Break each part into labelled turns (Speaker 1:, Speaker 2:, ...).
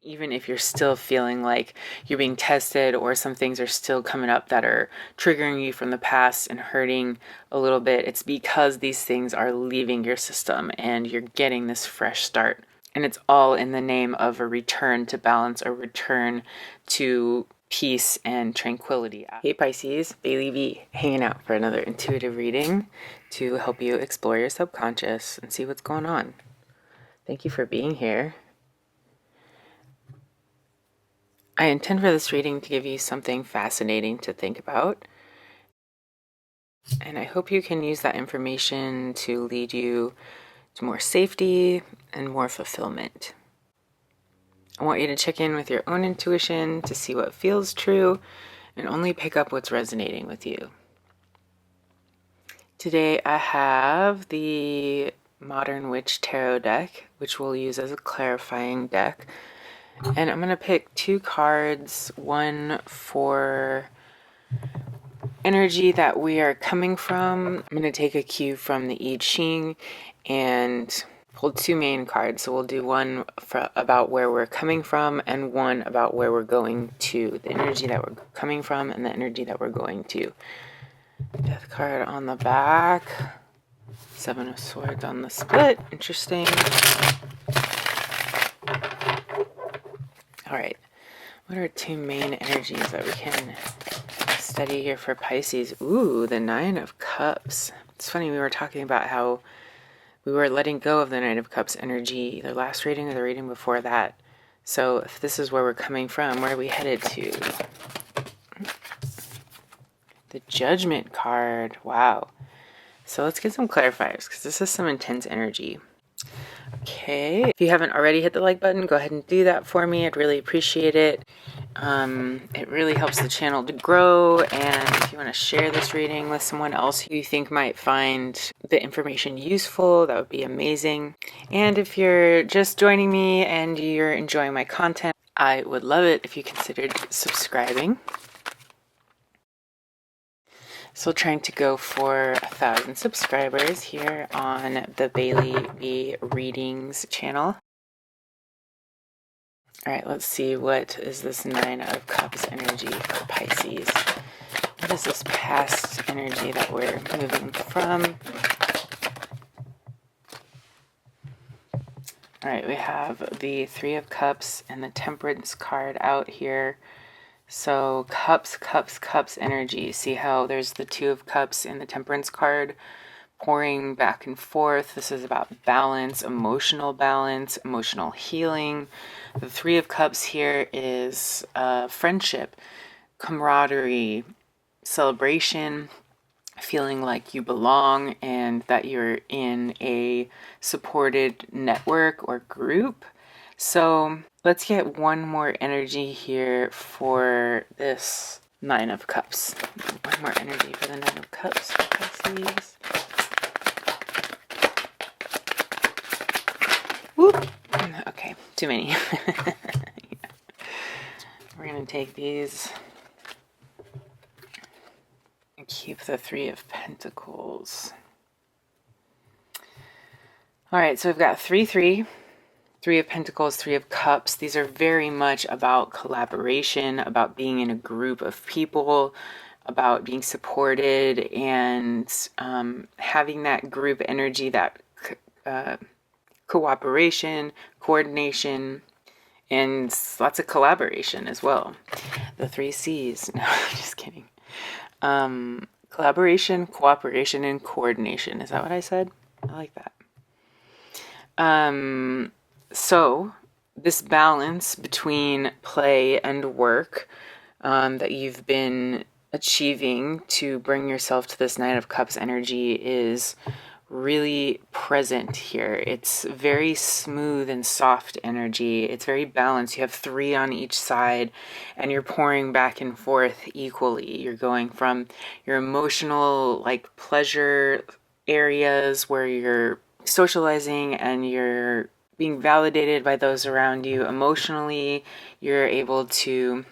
Speaker 1: Even if you're still feeling like you're being tested or some things are still coming up that are triggering you from the past and hurting a little bit, it's because these things are leaving your system and you're getting this fresh start. And it's all in the name of a return to balance, a return to peace and tranquility. Hey Pisces, Bailey B, hanging out for another intuitive reading to help you explore your subconscious and see what's going on. Thank you for being here. I intend for this reading to give you something fascinating to think about, and I hope you can use that information to lead you to more safety and more fulfillment. I want you to check in with your own intuition to see what feels true and only pick up what's resonating with you. Today I have the Modern Witch Tarot deck, which we'll use as a clarifying deck. And I'm going to pick 2 cards, one for energy that we are coming from. I'm going to take a cue from the I Ching and pull 2 main cards. So we'll do one about where we're coming from and one about where we're going to. The energy that we're coming from and the energy that we're going to. Death card on the back. 7 of Swords on the split. Interesting. All right, what are 2 main energies that we can study here for Pisces? Ooh, the 9 of Cups. It's funny, we were talking about how we were letting go of the 9 of Cups energy, the last reading or the reading before that. So if this is where we're coming from, where are we headed to? The Judgment card. Wow. So let's get some clarifiers because this is some intense energy. Okay, if you haven't already hit the like button, go ahead and do that for me. I'd really appreciate it. It really helps the channel to grow, and if you want to share this reading with someone else who you think might find the information useful, that would be amazing. And if you're just joining me and you're enjoying my content, I would love it if you considered subscribing. So trying to go for 1,000 subscribers here on the BaileeBeeReadings channel. All right, let's see, what is this 9 of Cups energy for Pisces? What is this past energy that we're moving from? All right, we have the 3 of Cups and the Temperance card out here. So cups, cups, cups energy. See how there's the 2 of Cups in the Temperance card pouring back and forth. This is about balance, emotional healing. The 3 of Cups here is friendship, camaraderie, celebration, feeling like you belong and that you're in a supported network or group. So let's get one more energy here for this 9 of Cups. One more energy for the 9 of Cups for Pisces. Whoop. Okay, too many. Yeah. We're going to take these and keep the 3 of Pentacles. All right, so we've got 3, 3. 3 of Pentacles, 3 of Cups. These are very much about collaboration, about being in a group of people, about being supported and having that group energy, that cooperation, coordination, and lots of collaboration as well. The 3 C's. No, I'm just kidding. Collaboration, cooperation, and coordination. Is that what I said? I like that. So this balance between play and work that you've been achieving to bring yourself to this 9 of Cups energy is really present here. It's very smooth and soft energy. It's very balanced. You have 3 on each side and you're pouring back and forth equally. You're going from your emotional, like, pleasure areas where you're socializing and you're being validated by those around you. Emotionally, you're able to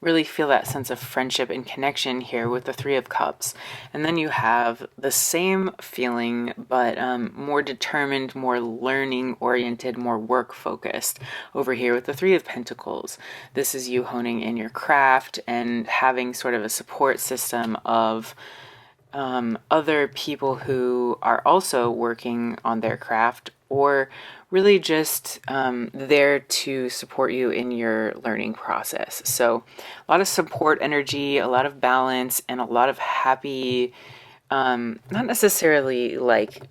Speaker 1: Really feel that sense of friendship and connection here with the Three of Cups. And then you have the same feeling, but more determined, more learning oriented, more work focused over here with the Three of Pentacles. This is you honing in your craft and having sort of a support system of other people who are also working on their craft, or really just there to support you in your learning process. So, a lot of support energy, a lot of balance, and a lot of happy, not necessarily like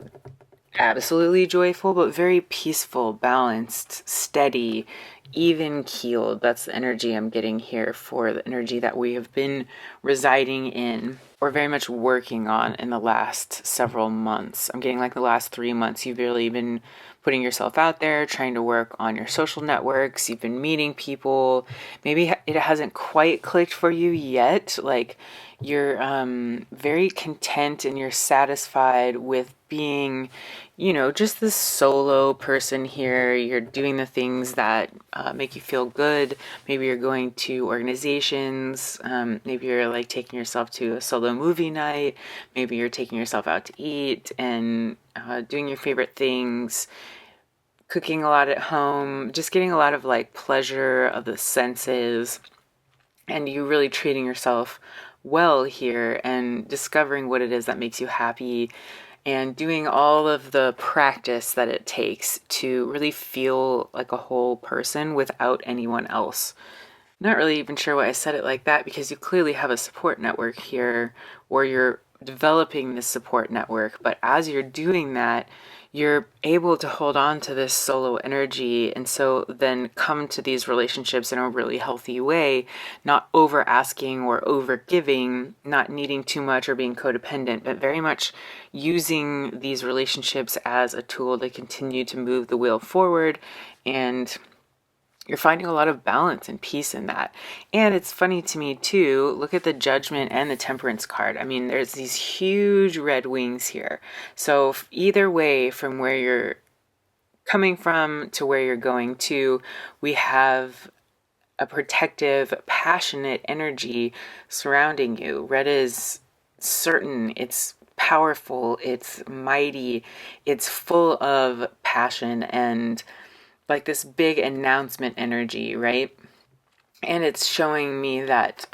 Speaker 1: absolutely joyful, but very peaceful, balanced, steady, even keeled. That's the energy I'm getting here for the energy that we have been residing in or very much working on in the last several months. I'm getting like the last 3 months. You've really been putting yourself out there, trying to work on your social networks. You've been meeting people. Maybe it hasn't quite clicked for you yet. Like you're very content and you're satisfied with being, just this solo person here. You're doing the things that make you feel good. Maybe you're going to organizations. Maybe you're like taking yourself to a solo movie night. Maybe you're taking yourself out to eat and doing your favorite things, cooking a lot at home, just getting a lot of like pleasure of the senses, and you really treating yourself well here and discovering what it is that makes you happy and doing all of the practice that it takes to really feel like a whole person without anyone else. Not really even sure why I said it like that, because you clearly have a support network here, or you're developing this support network. But as you're doing that, you're able to hold on to this solo energy, and so then come to these relationships in a really healthy way, not over asking or over giving, not needing too much or being codependent, but very much using these relationships as a tool to continue to move the wheel forward. And you're finding a lot of balance and peace in that. And it's funny to me too, look at the Judgment and the Temperance card. I mean, there's these huge red wings here. So either way, from where you're coming from to where you're going to, we have a protective, passionate energy surrounding you. Red is certain, it's powerful, it's mighty, it's full of passion and like this big announcement energy, right? And it's showing me that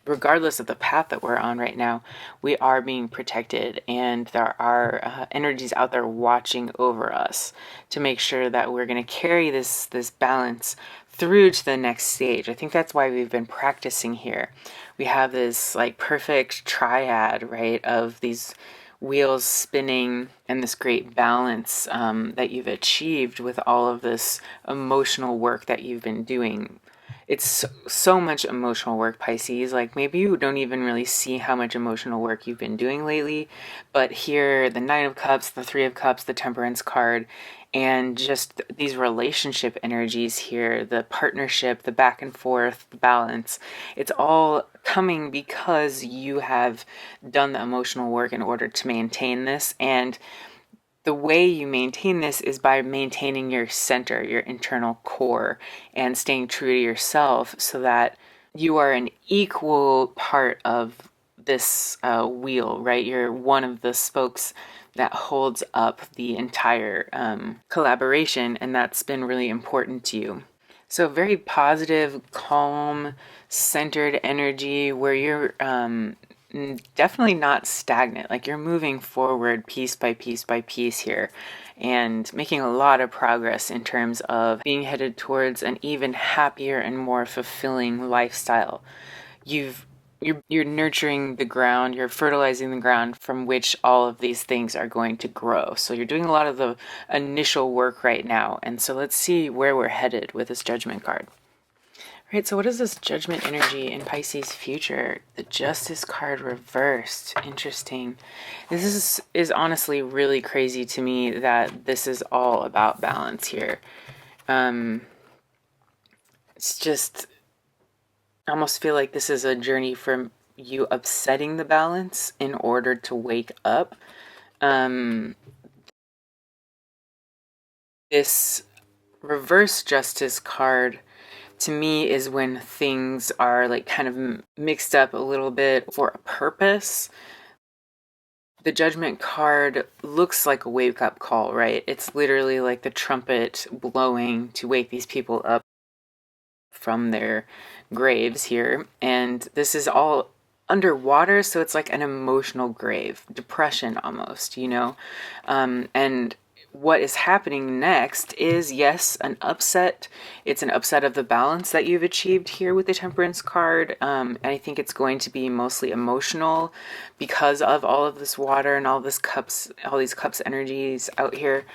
Speaker 1: regardless of the path that we're on right now, we are being protected, and there are energies out there watching over us to make sure that we're going to carry this balance through to the next stage. I think that's why we've been practicing here. We have this like perfect triad, right, of these wheels spinning and this great balance that you've achieved with all of this emotional work that you've been doing. It's so much emotional work, Pisces. Like maybe you don't even really see how much emotional work you've been doing lately, but here, the Nine of Cups, the Three of Cups, the Temperance card, and just these relationship energies here, the partnership, the back and forth, the balance, it's all coming because you have done the emotional work in order to maintain this. And the way you maintain this is by maintaining your center, your internal core, and staying true to yourself so that you are an equal part of this wheel, right? You're one of the spokes that holds up the entire collaboration, and that's been really important to you. So, very positive, calm, centered energy where you're definitely not stagnant. Like you're moving forward piece by piece by piece here and making a lot of progress in terms of being headed towards an even happier and more fulfilling lifestyle. You're nurturing the ground, you're fertilizing the ground from which all of these things are going to grow. So you're doing a lot of the initial work right now. And so let's see where we're headed with this Judgment card. Right, so what is this Judgment energy in Pisces future? The Justice card reversed. Interesting. This is honestly really crazy to me that this is all about balance here. It's just, I almost feel like this is a journey from you upsetting the balance in order to wake up. This reverse justice card to me is when things are like kind of mixed up a little bit for a purpose. The judgment card looks like a wake up call, right? It's literally like the trumpet blowing to wake these people up from their graves here. And this is all underwater, so it's like an emotional grave, depression almost, you know? And what is happening next is, yes, an upset. It's an upset of the balance that you've achieved here with the Temperance card. And I think it's going to be mostly emotional because of all of this water and all this cups, all these cups energies out here.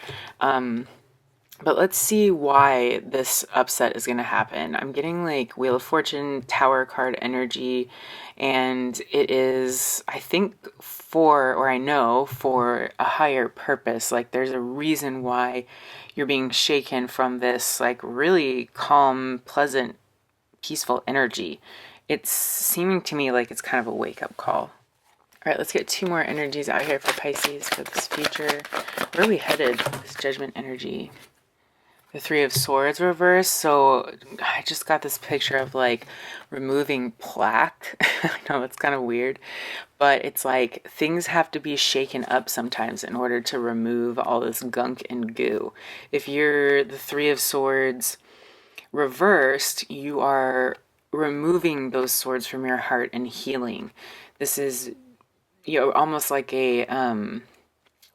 Speaker 1: But let's see why this upset is going to happen. I'm getting like Wheel of Fortune, Tower card energy, and it is, I think, for, or I know, for a higher purpose. Like there's a reason why you're being shaken from this like really calm, pleasant, peaceful energy. It's seeming to me like it's kind of a wake-up call. All right, let's get two more energies out here for Pisces for this future. Where are we headed? This judgment energy. The Three of Swords reverse. So I just got this picture of like removing plaque. I know it's kind of weird, but it's like things have to be shaken up sometimes in order to remove all this gunk and goo. If you're the Three of Swords reversed, you are removing those swords from your heart and healing. This is, you know, almost like a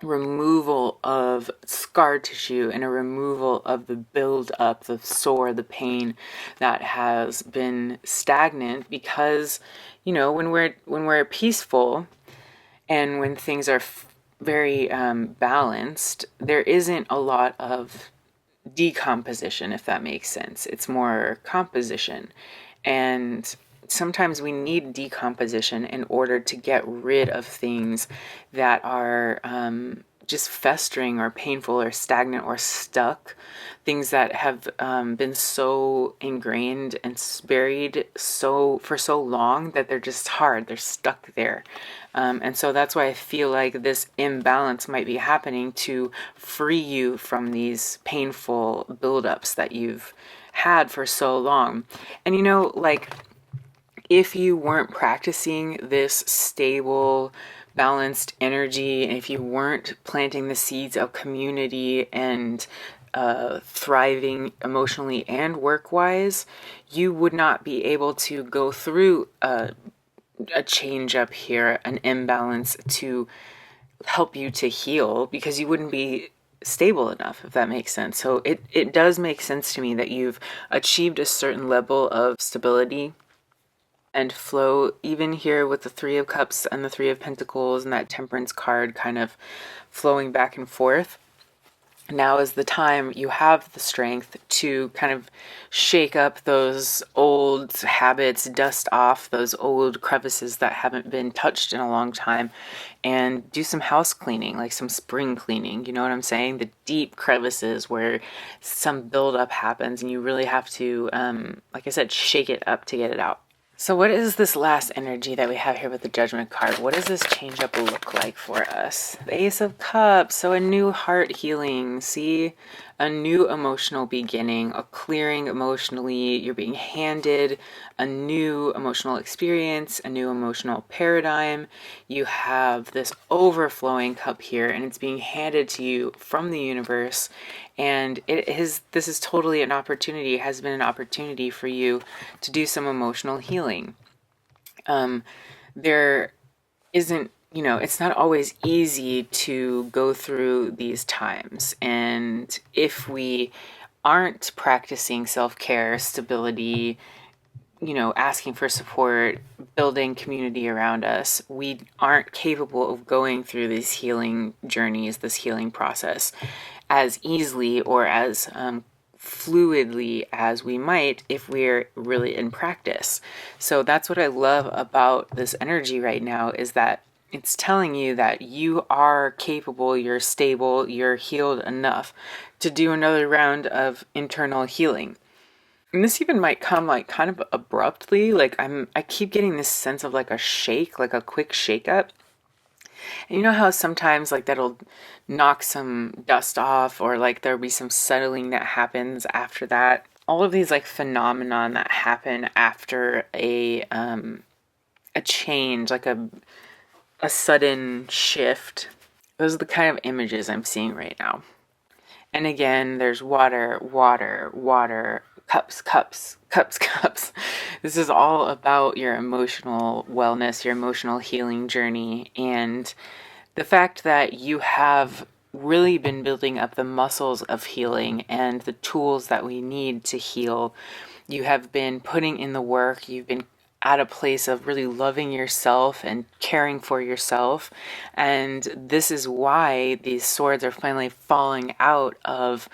Speaker 1: removal of scar tissue and a removal of the build up, the sore, the pain that has been stagnant because, you know, when we're peaceful and when things are very balanced, there isn't a lot of decomposition, if that makes sense. It's more composition. And sometimes we need decomposition in order to get rid of things that are just festering or painful or stagnant or stuck. Things that have been so ingrained and buried so for so long that they're just hard. They're stuck there. And so that's why I feel like this imbalance might be happening to free you from these painful buildups that you've had for so long. And you know, like, if you weren't practicing this stable, balanced energy, and if you weren't planting the seeds of community and thriving emotionally and work wise, you would not be able to go through a change up here, an imbalance to help you to heal because you wouldn't be stable enough, if that makes sense. So it does make sense to me that you've achieved a certain level of stability and flow, even here with the Three of Cups and the Three of Pentacles and that Temperance card kind of flowing back and forth. Now is the time you have the strength to kind of shake up those old habits, dust off those old crevices that haven't been touched in a long time, and do some house cleaning, like some spring cleaning. You know what I'm saying? The deep crevices where some buildup happens, and you really have to, like I said, shake it up to get it out. So what is this last energy that we have here with the Judgment card? What does this change up look like for us? The Ace of Cups, so a new heart healing, see? A new emotional beginning, a clearing emotionally. You're being handed a new emotional experience, a new emotional paradigm. You have this overflowing cup here, and it's being handed to you from the universe. And this is totally an opportunity, has been an opportunity for you to do some emotional healing. There isn't, you know, it's not always easy to go through these times. And if we aren't practicing self-care, stability, you know, asking for support, building community around us, we aren't capable of going through these healing journeys, this healing process as easily or as fluidly as we might if we're really in practice. So that's what I love about this energy right now, is that it's telling you that you are capable, you're stable, you're healed enough to do another round of internal healing. And this even might come like kind of abruptly. Like I keep getting this sense of like a shake, like a quick shake up. And you know how sometimes like that'll knock some dust off, or like there'll be some settling that happens after that. All of these like phenomenon that happen after a change, like a sudden shift. Those are the kind of images I'm seeing right now. And again, there's water, water, water, cups, cups, cups, cups. This is all about your emotional wellness, your emotional healing journey, and the fact that you have really been building up the muscles of healing and the tools that we need to heal. You have been putting in the work. You've been at a place of really loving yourself and caring for yourself. And this is why these swords are finally falling out of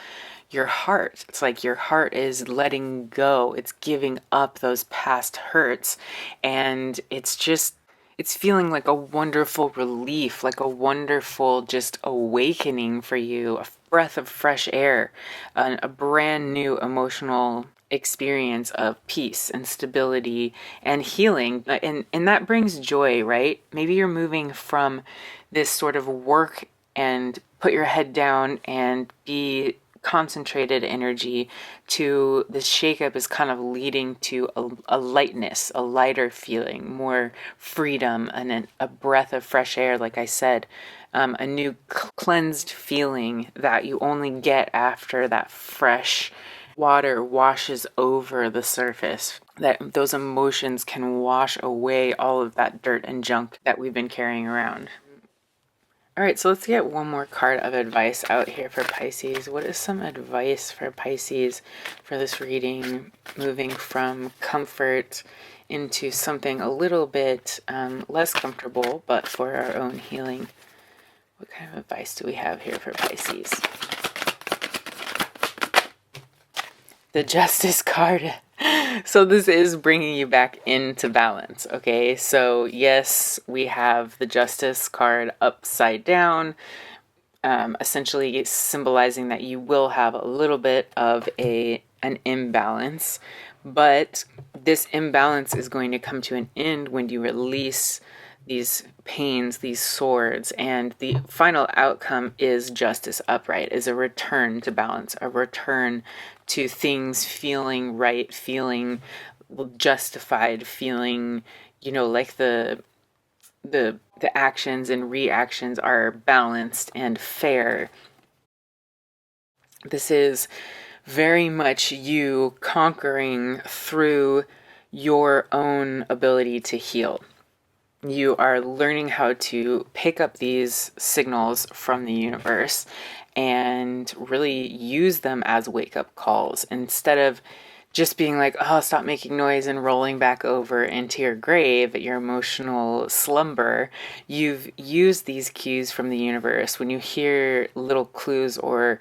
Speaker 1: your heart. It's like your heart is letting go, it's giving up those past hurts. And it's feeling like a wonderful relief, like a wonderful just awakening for you, a breath of fresh air, a brand new emotional experience of peace and stability and healing. And that brings joy, right? Maybe you're moving from this sort of work and put your head down and be concentrated energy to this shakeup is kind of leading to a lightness, a lighter feeling, more freedom, and a breath of fresh air, like I said, a new cleansed feeling that you only get after that fresh water washes over the surface, that those emotions can wash away all of that dirt and junk that we've been carrying around. All right, so let's get one more card of advice out here for Pisces. What is some advice for Pisces for this reading, moving from comfort into something a little bit less comfortable, but for our own healing? What kind of advice do we have here for Pisces? The Justice card. So this is bringing you back into balance, okay? So yes, we have the Justice card upside down, essentially symbolizing that you will have a little bit of an imbalance, but this imbalance is going to come to an end when you release these pains, these swords, and the final outcome is justice upright, is a return to balance, a return to things feeling right, feeling justified, feeling, like the actions and reactions are balanced and fair. This is very much you conquering through your own ability to heal. You are learning how to pick up these signals from the universe and really use them as wake-up calls instead of just being like, oh, stop making noise and rolling back over into your grave, your emotional slumber. You've used these cues from the universe. When you hear little clues or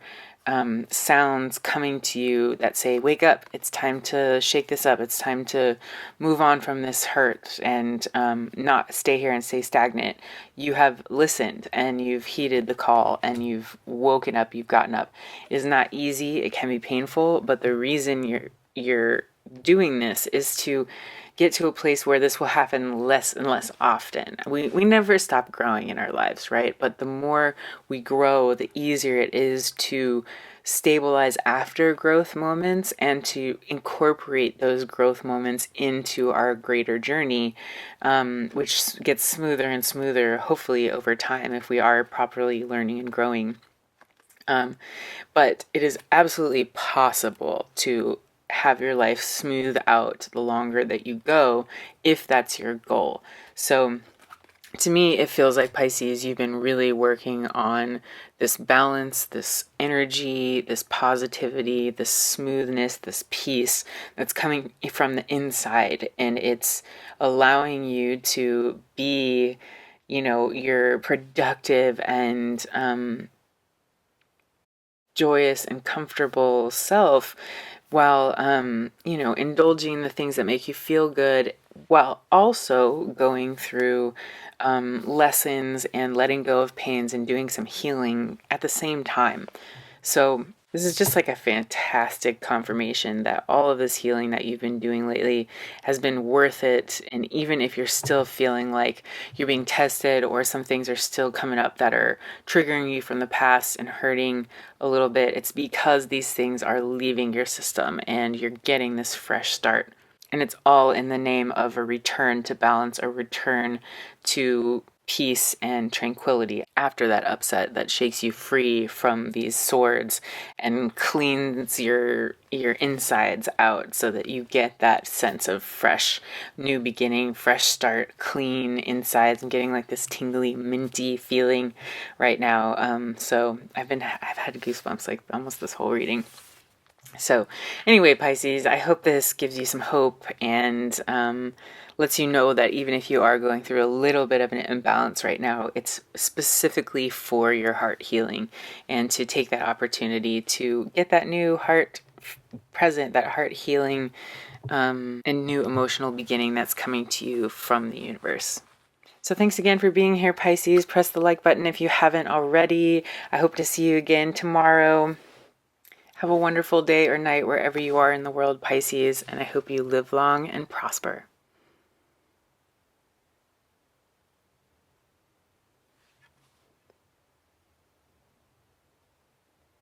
Speaker 1: sounds coming to you that say, wake up, it's time to shake this up, it's time to move on from this hurt and not stay here and stay stagnant. You have listened and you've heeded the call and you've woken up, you've gotten up. It is not easy, it can be painful, but the reason you're doing this is to get to a place where this will happen less and less often. We never stop growing in our lives, right? But the more we grow, the easier it is to stabilize after growth moments and to incorporate those growth moments into our greater journey, which gets smoother and smoother, hopefully over time, if we are properly learning and growing. But it is absolutely possible to have your life smooth out the longer that you go, if that's your goal. So to me, it feels like, Pisces, you've been really working on this balance, this energy, this positivity, this smoothness, this peace that's coming from the inside. And it's allowing you to be, your productive and joyous and comfortable self, while indulging the things that make you feel good, while also going through lessons and letting go of pains and doing some healing at the same time. So This is just like a fantastic confirmation that all of this healing that you've been doing lately has been worth it. And even if you're still feeling like you're being tested or some things are still coming up that are triggering you from the past and hurting a little bit, it's because these things are leaving your system and you're getting this fresh start. And it's all in the name of a return to balance, a return to peace and tranquility after that upset that shakes you free from these swords and cleans your insides out so that you get that sense of fresh new beginning, fresh start, clean insides. I'm getting like this tingly minty feeling right now. So I've had goosebumps like almost this whole reading. So, anyway, Pisces, I hope this gives you some hope and lets you know that even if you are going through a little bit of an imbalance right now, it's specifically for your heart healing and to take that opportunity to get that new heart present, that heart healing and new emotional beginning that's coming to you from the universe. So thanks again for being here, Pisces. Press the like button if you haven't already. I hope to see you again tomorrow. Have a wonderful day or night wherever you are in the world, Pisces, and I hope you live long and prosper.